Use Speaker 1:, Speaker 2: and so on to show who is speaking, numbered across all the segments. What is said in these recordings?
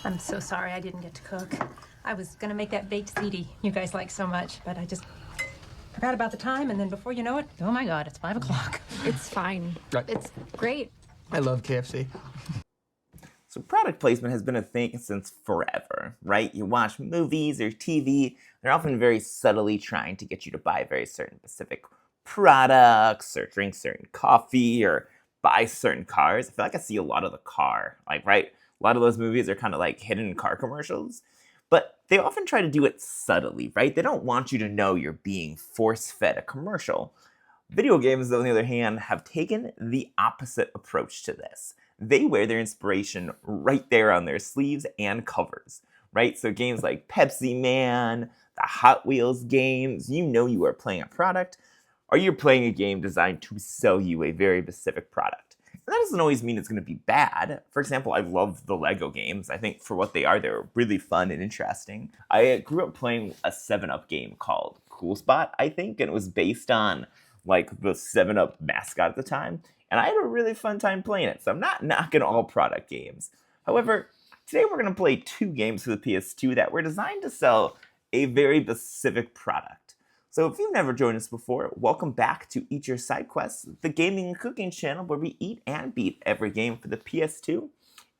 Speaker 1: I'm so sorry I didn't get to cook. I was gonna make that baked ziti you guys like so much, but I just forgot about the time, and then before you know it, oh my God, it's 5 o'clock.
Speaker 2: It's fine.
Speaker 3: Right.
Speaker 2: It's great.
Speaker 3: I love KFC.
Speaker 4: So product placement has been a thing since forever, right? You watch movies or TV, they're often very subtly trying to get you to buy very certain specific products or drink certain coffee or buy certain cars. I feel like I see a lot of the car, like, right? A lot of those movies are kind of like hidden car commercials, but they often try to do it subtly, right? They don't want you to know you're being force-fed a commercial. Video games, on the other hand, have taken the opposite approach to this. They wear their inspiration right there on their sleeves and covers, right? So games like Pepsi Man, the Hot Wheels games, you know you are playing a product, or you're playing a game designed to sell you a very specific product. And that doesn't always mean it's going to be bad. For example, I love the Lego games. I think for what they are, they're really fun and interesting. I grew up playing a 7-Up game called Cool Spot, I think, and it was based on like the 7-Up mascot at the time. And I had a really fun time playing it, so I'm not knocking all product games. However, today we're going to play 2 games for the PS2 that were designed to sell a very specific product. So if you've never joined us before, welcome back to Eat Your Sidequests, the gaming and cooking channel where we eat and beat every game for the PS2.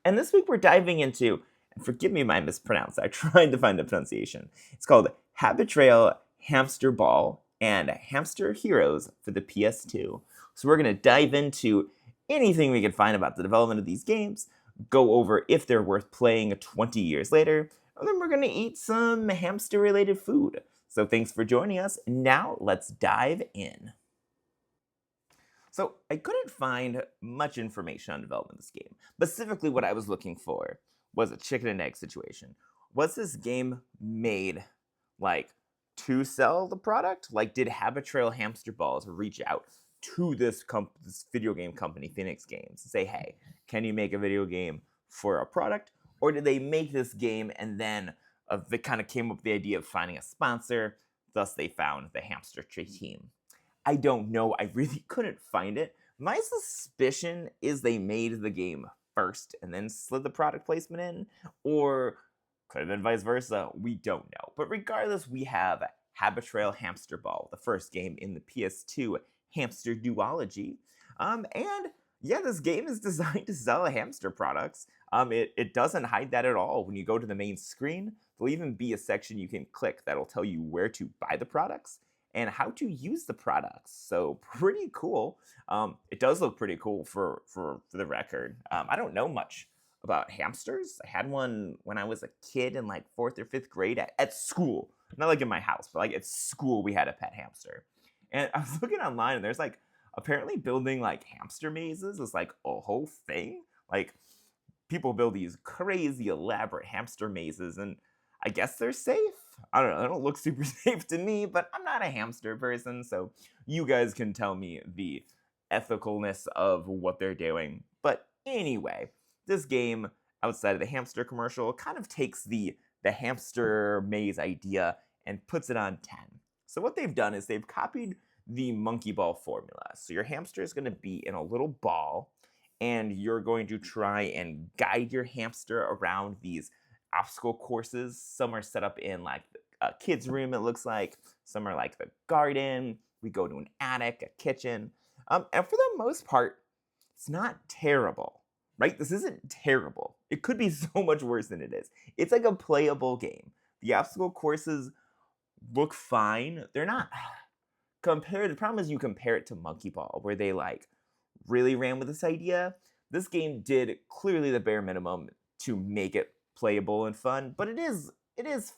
Speaker 4: And this week we're diving into, and forgive me if I mispronounced, I tried to find the pronunciation. It's called Habitrail Hamster Ball and Hamster Heroes for the PS2. So we're going to dive into anything we can find about the development of these games, go over if they're worth playing 20 years later, and then we're going to eat some hamster-related food. So thanks for joining us. Now let's dive in. So I couldn't find much information on development of this game. Specifically what I was looking for was a chicken and egg situation. Was this game made like to sell the product? Like did Habitrail Hamster Balls reach out to this video game company, Phoenix Games, and say, hey, can you make a video game for a product? Or did they make this game and then they kind of came up with the idea of finding a sponsor, thus they found the Hamster team? I don't know, I really couldn't find it. My suspicion is they made the game first and then slid the product placement in, or could have been vice versa, we don't know. But regardless, we have Habitrail Hamster Ball, the first game in the PS2 hamster duology. And yeah, this game is designed to sell hamster products. It doesn't hide that at all. When you go to the main screen, there'll even be a section you can click that'll tell you where to buy the products and how to use the products. So pretty cool. It does look pretty cool for the record. I don't know much about hamsters. I had one when I was a kid in like 4th or 5th grade at school. Not like in my house, but like at school we had a pet hamster. And I was looking online and there's like apparently building like hamster mazes is like a whole thing. Like people build these crazy elaborate hamster mazes and I guess they're safe. I don't know, they don't look super safe to me, but I'm not a hamster person, so you guys can tell me the ethicalness of what they're doing. But anyway, this game, outside of the hamster commercial, kind of takes the hamster maze idea and puts it on 10. So what they've done is they've copied the monkey ball formula. So your hamster is going to be in a little ball, and you're going to try and guide your hamster around these obstacle courses. Some are set up in like a kid's room, it looks like. Some are like the garden. We go to an attic, a kitchen. And for the most part, it's not terrible, right? This isn't terrible. It could be so much worse than it is. It's like a playable game. The obstacle courses look fine. They're not compared. The problem is you compare it to Monkey Ball, where they like really ran with this idea. This game did clearly the bare minimum to make it playable and fun, but it is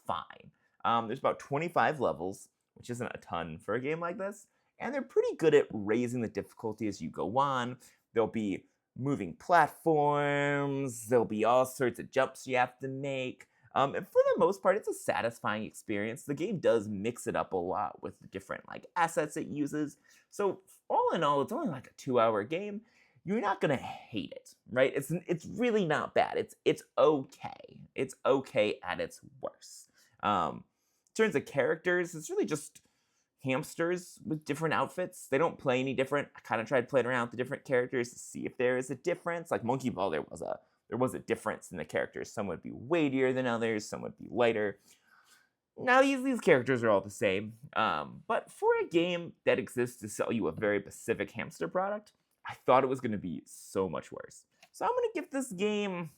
Speaker 4: fine. There's about 25 levels, which isn't a ton for a game like this, and they're pretty good at raising the difficulty as you go on. There'll be moving platforms, there'll be all sorts of jumps you have to make. And for the most part, it's a satisfying experience. The game does mix it up a lot with the different like assets it uses. So all in all, it's only like a 2-hour game. You're not gonna hate it, right? It's really not bad. It's okay. It's okay at its worst. In terms of characters, it's really just hamsters with different outfits. They don't play any different. I kind of tried playing around with the different characters to see if there is a difference. Like Monkey Ball, there there was a difference in the characters. Some would be weightier than others, some would be lighter. Now these characters are all the same, but for a game that exists to sell you a very specific hamster product, I thought it was going to be so much worse. So I'm going to give this game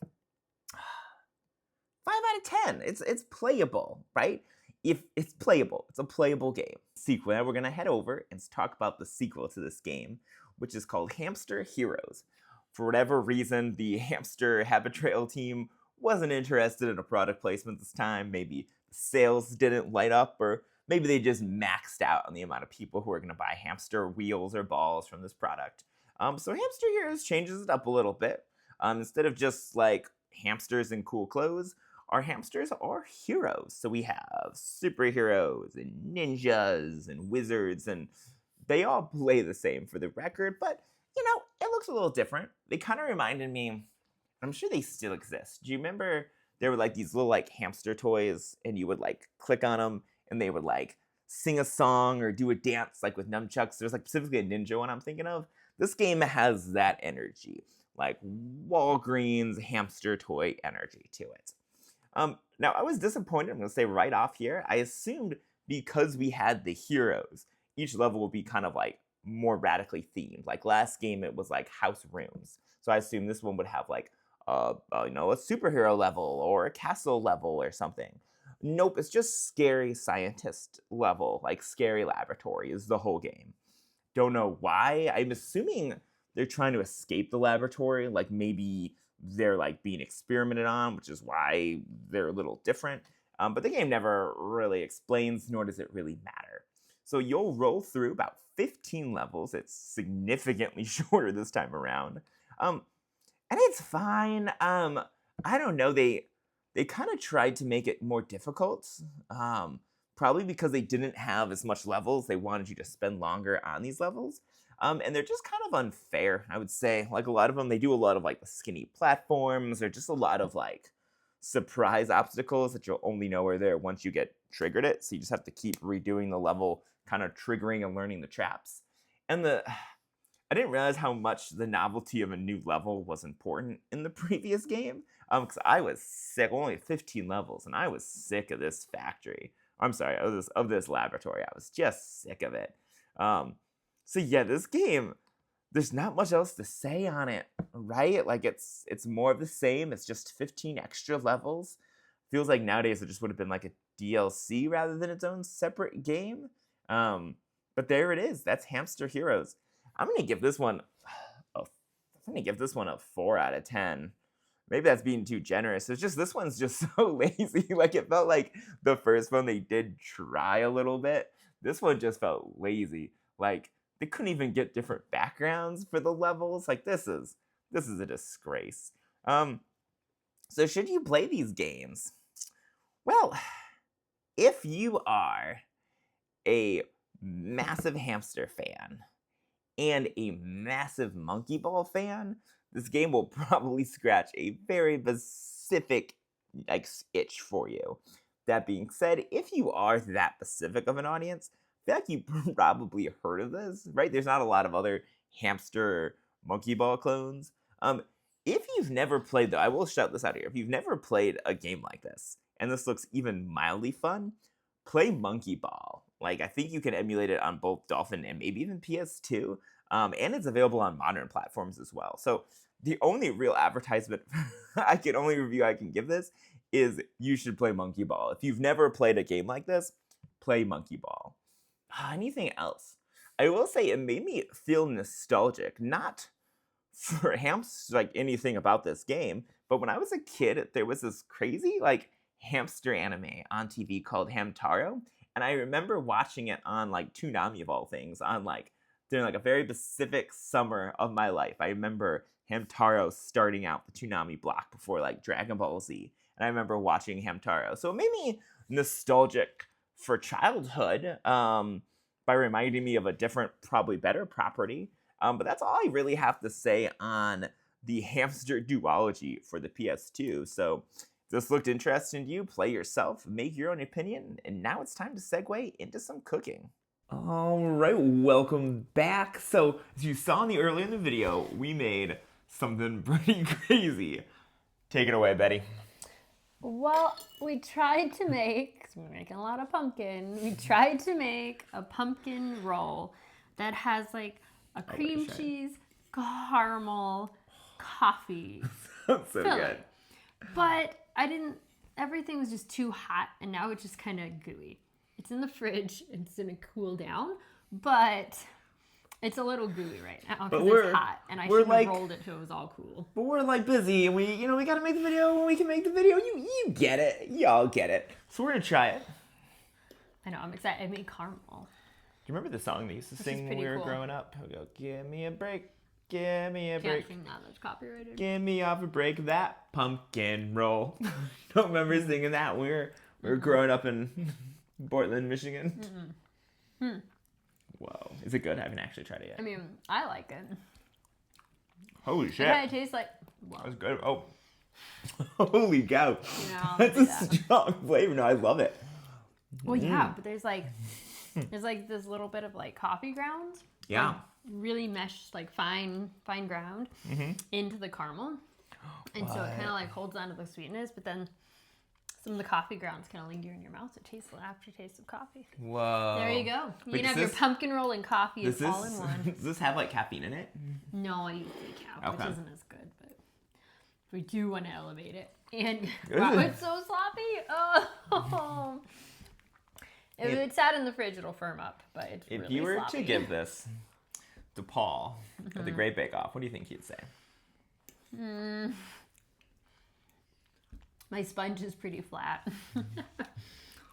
Speaker 4: 5 out of 10. It's playable, right? If it's playable, it's a playable game. Sequel. Now we're going to head over and talk about the sequel to this game, which is called Hamster Heroes. For whatever reason, the Hamster Habit Trail team wasn't interested in a product placement this time. Maybe sales didn't light up, or maybe they just maxed out on the amount of people who are going to buy hamster wheels or balls from this product. So Hamster Heroes changes it up a little bit. Instead of just like hamsters in cool clothes, our hamsters are heroes. So we have superheroes and ninjas and wizards, and they all play the same for the record, but it looks a little different. They kind of reminded me, I'm sure they still exist. Do you remember there were like these little like hamster toys, and you would like click on them and they would like sing a song or do a dance like with nunchucks? There's like specifically a ninja one I'm thinking of. This game has that energy, like Walgreens hamster toy energy to it. Now I was disappointed, I'm going to say right off here. I assumed because we had the heroes, each level would be kind of like more radically themed. Like last game it was like house rooms. So I assumed this one would have like a superhero level or a castle level or something. Nope, it's just scary scientist level, like scary laboratory is the whole game. Don't know why. I'm assuming they're trying to escape the laboratory, like maybe they're like being experimented on, which is why they're a little different. But the game never really explains, nor does it really matter. So you'll roll through about 15 levels. It's significantly shorter this time around. And it's fine. I don't know. They kind of tried to make it more difficult. Probably because they didn't have as much levels. They wanted you to spend longer on these levels. And they're just kind of unfair, I would say. Like a lot of them, they do a lot of like the skinny platforms or just a lot of like surprise obstacles that you'll only know are there once you get triggered it. So you just have to keep redoing the level, kind of triggering and learning the traps. And I didn't realize how much the novelty of a new level was important in the previous game. Because I was sick, only 15 levels, and I was sick of this factory. I'm sorry, of this laboratory. I was just sick of it. So yeah, this game, there's not much else to say on it, right? Like it's more of the same. It's just 15 extra levels. Feels like nowadays it just would have been like a DLC rather than its own separate game. But there it is. That's Hamster Heroes. I'm gonna give this one a 4 out of 10. Maybe that's being too generous. It's just this one's just so lazy. Like it felt like the first one they did try a little bit. This one just felt lazy. Like they couldn't even get different backgrounds for the levels. Like this is a disgrace. So should you play these games? Well, if you are a massive hamster fan and a massive monkey ball fan, this game will probably scratch a very specific itch for you. That being said, if you are that specific of an audience, I feel like you probably heard of this, right? There's not a lot of other hamster or monkey ball clones. If you've never played, though, I will shout this out here. If you've never played a game like this, and this looks even mildly fun, play Monkey Ball. Like, I think you can emulate it on both Dolphin and maybe even PS2. And it's available on modern platforms as well. So the only real advertisement I can give this is you should play Monkey Ball. If you've never played a game like this, play Monkey Ball. Anything else? I will say it made me feel nostalgic, not for anything about this game, but when I was a kid, there was this crazy hamster anime on TV called Hamtaro, and I remember watching it on Toonami of all things on during a very specific summer of my life. I remember Hamtaro starting out the Toonami block before Dragon Ball Z, and I remember watching Hamtaro. So it made me nostalgic for childhood by reminding me of a different, probably better property. But that's all I really have to say on the Hamster duology for the PS2. So if this looked interesting to you, play yourself, make your own opinion, and now it's time to segue into some cooking. All right, welcome back. So as you saw earlier in the video, we made something pretty crazy. Take it away, Betty.
Speaker 2: Well, we tried to make, because we're making a lot of pumpkin, we tried to make a pumpkin roll that has like a cream cheese, caramel, coffee
Speaker 4: So
Speaker 2: filling.
Speaker 4: good.
Speaker 2: But everything was just too hot, and now it's just kind of gooey. It's in the fridge, it's gonna cool down, but it's a little gooey right now because it's hot, and I should have rolled it so it was all cool.
Speaker 4: But we're like busy, and we gotta make the video when we can make the video. You get it. Y'all get it. So we're gonna try it.
Speaker 2: I know, I'm excited. I made caramel.
Speaker 4: Do you remember the song they used to sing when we were growing up? We go, give me a break, give me a break.
Speaker 2: Can't sing that, that's copyrighted.
Speaker 4: Give me off a break that pumpkin roll. Don't remember singing that. We were growing up in Portland, Michigan. Whoa. Is it good? I haven't actually tried it yet.
Speaker 2: I mean, I like it.
Speaker 4: Holy shit.
Speaker 2: It kind of tastes like... Whoa.
Speaker 4: That was good. Oh. Holy cow.
Speaker 2: No,
Speaker 4: That's a strong flavor. No, I love it.
Speaker 2: Well, yeah, but there's like this little bit of like coffee ground.
Speaker 4: Yeah.
Speaker 2: Like, really meshed, like fine ground into the caramel. And so it kind of like holds on to the sweetness, but then some of the coffee grounds kind of linger in your mouth. It tastes the aftertaste of coffee.
Speaker 4: Whoa.
Speaker 2: There you go. You
Speaker 4: Wait,
Speaker 2: can have your pumpkin roll and coffee all in one.
Speaker 4: Does this have like caffeine in it?
Speaker 2: No, I use decaf,
Speaker 4: Okay.
Speaker 2: which isn't as good, but we do want to elevate it. And wow, it's so sloppy. Oh. If it's sat in the fridge, it'll firm up, but it's really
Speaker 4: If you were
Speaker 2: sloppy.
Speaker 4: to give this to Paul at the Great Bake Off, what do you think he'd say?
Speaker 2: My sponge is pretty flat.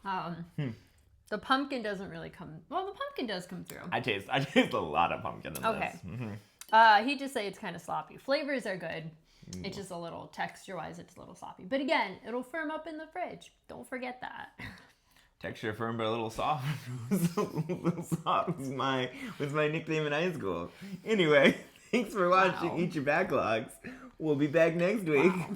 Speaker 2: The pumpkin doesn't really come... Well, the pumpkin does come through.
Speaker 4: I taste a lot of pumpkin in
Speaker 2: Okay.
Speaker 4: this.
Speaker 2: He'd just say it's kind of sloppy. Flavors are good. It's just a little, texture-wise, it's a little sloppy. But again, it'll firm up in the fridge. Don't forget that.
Speaker 4: Texture firm but a little soft. A little soft was my nickname in high school. Anyway, thanks for watching Eat Your Backlogs. We'll be back next week.
Speaker 2: Wow.